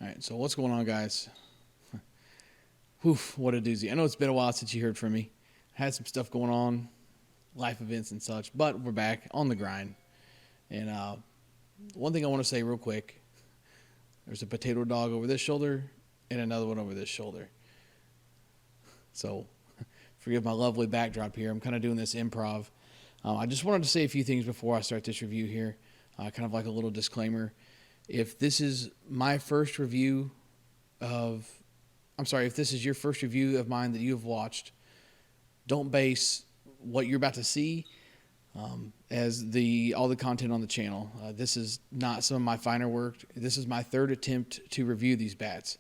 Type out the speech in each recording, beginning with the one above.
All right, so what's going on, guys? Whew, what a doozy. I know it's been a while since you heard from me. I had some stuff going on, life events and such, but we're back on the grind. And one thing I want to say real quick, there's a potato dog over this shoulder and another one over this shoulder. So forgive my lovely backdrop here. I'm kind of doing this improv. I just wanted to say a few things before I start this review here, kind of like a little disclaimer. If this is my first review if this is your first review of mine that you have watched, don't base what you're about to see as all the content on the channel. This is not some of my finer work. This is my third attempt to review these bats.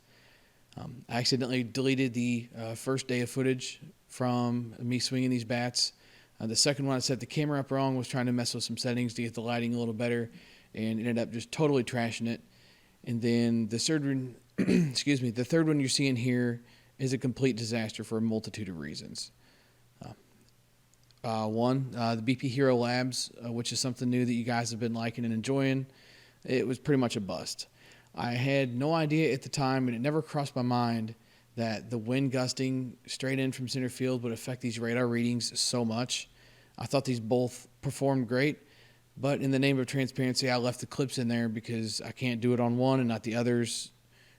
I accidentally deleted the first day of footage from me swinging these bats. The second one, I set the camera up wrong, was trying to mess with some settings to get the lighting a little better, and ended up just totally trashing it. And then the third one, the third one you're seeing here is a complete disaster for a multitude of reasons. The BP Hero Labs, which is something new that you guys have been liking and enjoying, it was pretty much a bust. I had no idea at the time, and it never crossed my mind that the wind gusting straight in from center field would affect these radar readings so much. I thought these both performed great, but in the name of transparency, I left the clips in there because I can't do it on one and not the others,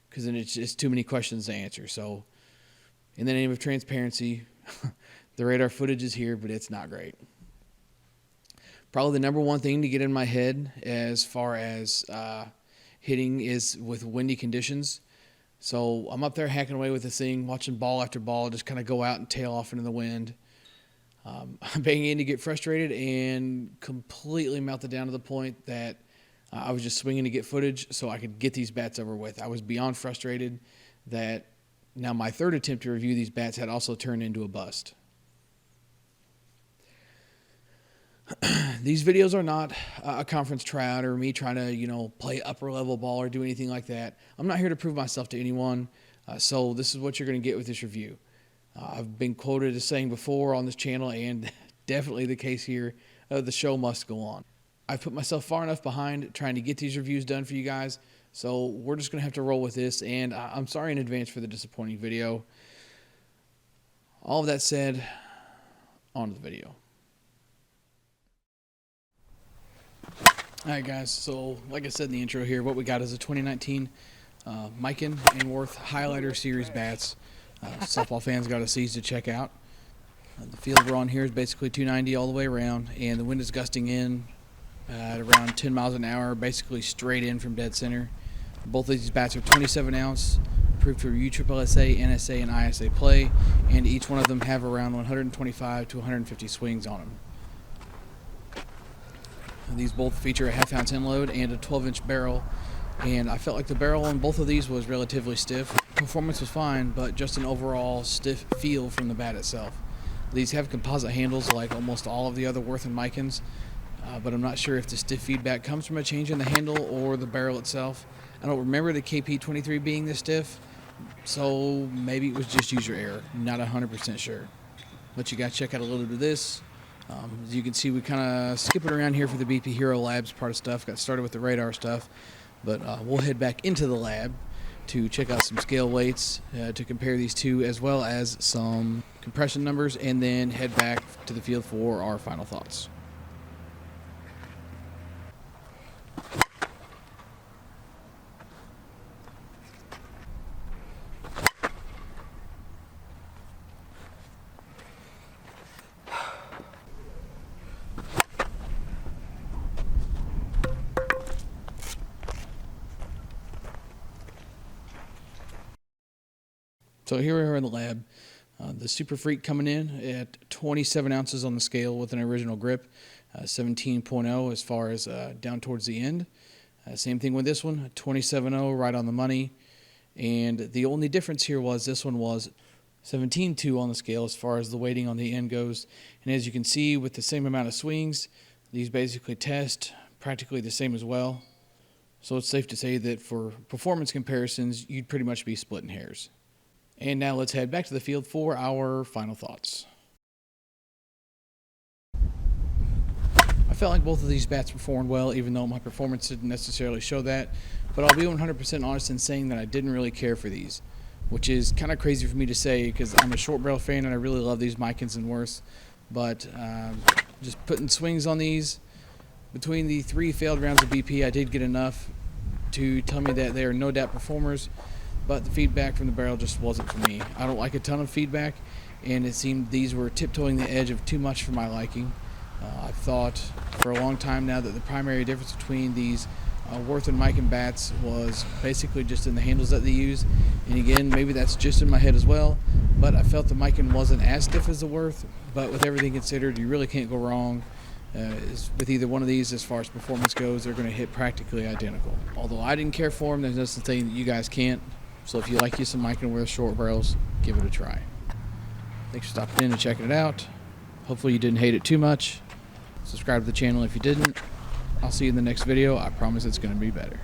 because then it's just too many questions to answer. So in the name of transparency, the radar footage is here, but it's not great. Probably the number one thing to get in my head as far as hitting is with windy conditions. So I'm up there hacking away with this thing, watching ball after ball just kind of go out and tail off into the wind. I'm beginning to get frustrated and completely melted down to the point that I was just swinging to get footage so I could get these bats over with. I was beyond frustrated that now my third attempt to review these bats had also turned into a bust. These videos are not a conference tryout or me trying to, play upper level ball or do anything like that. I'm not here to prove myself to anyone. So this is what you're going to get with this review. I've been quoted as saying before on this channel, and definitely the case here, the show must go on. I've put myself far enough behind trying to get these reviews done for you guys. So we're just going to have to roll with this. And I'm sorry in advance for the disappointing video. All of that said, on to the video. Alright guys, so like I said in the intro here, what we got is a 2019 Miken and Worth Highlighter Series bats. Softball fans got to seize to check out. The field we're on here is basically 290 all the way around, and the wind is gusting in at around 10 miles an hour, basically straight in from dead center. Both of these bats are 27 ounce, approved for USSSA, NSA, and ISA play, and each one of them have around 125 to 150 swings on them. These both feature a half-ounce end load and a 12-inch barrel, and I felt like the barrel on both of these was relatively stiff. Performance was fine, but just an overall stiff feel from the bat itself. These have composite handles like almost all of the other Worth and Mikens, but I'm not sure if the stiff feedback comes from a change in the handle or the barrel itself. I don't remember the KP23 being this stiff, so maybe it was just user error. Not 100% sure. But you guys check out a little bit of this. As you can see, we kind of skipping around here for the BP Hero Labs part of stuff. Got started with the radar stuff, but we'll head back into the lab to check out some scale weights to compare these two, as well as some compression numbers, and then head back to the field for our final thoughts. So here we are in the lab. The Super Freak coming in at 27 ounces on the scale with an original grip, 17.0 as far as down towards the end. Same thing with this one, 27.0 right on the money. And the only difference here was this one was 17.2 on the scale as far as the weighting on the end goes. And as you can see, with the same amount of swings, these basically test practically the same as well. So it's safe to say that for performance comparisons, you'd pretty much be splitting hairs. And now let's head back to the field for our final thoughts. I felt like both of these bats performed well, even though my performance didn't necessarily show that. But I'll be 100% honest in saying that I didn't really care for these, which is kind of crazy for me to say because I'm a short barrel fan and I really love these Mikens and worse. But just putting swings on these, between the 3 failed rounds of BP, I did get enough to tell me that they are no doubt performers, but the feedback from the barrel just wasn't for me. I don't like a ton of feedback, and it seemed these were tiptoeing the edge of too much for my liking. I've thought for a long time now that the primary difference between these Worth and Miken bats was basically just in the handles that they use. And again, maybe that's just in my head as well, but I felt the Miken wasn't as stiff as the Worth. But with everything considered, you really can't go wrong with either one of these as far as performance goes. They're going to hit practically identical. Although I didn't care for them, there's no such thing that you guys can't. So if you like you some Miken Worth short barrels, give it a try. Thanks for stopping in and checking it out. Hopefully you didn't hate it too much. Subscribe to the channel if you didn't. I'll see you in the next video. I promise it's going to be better.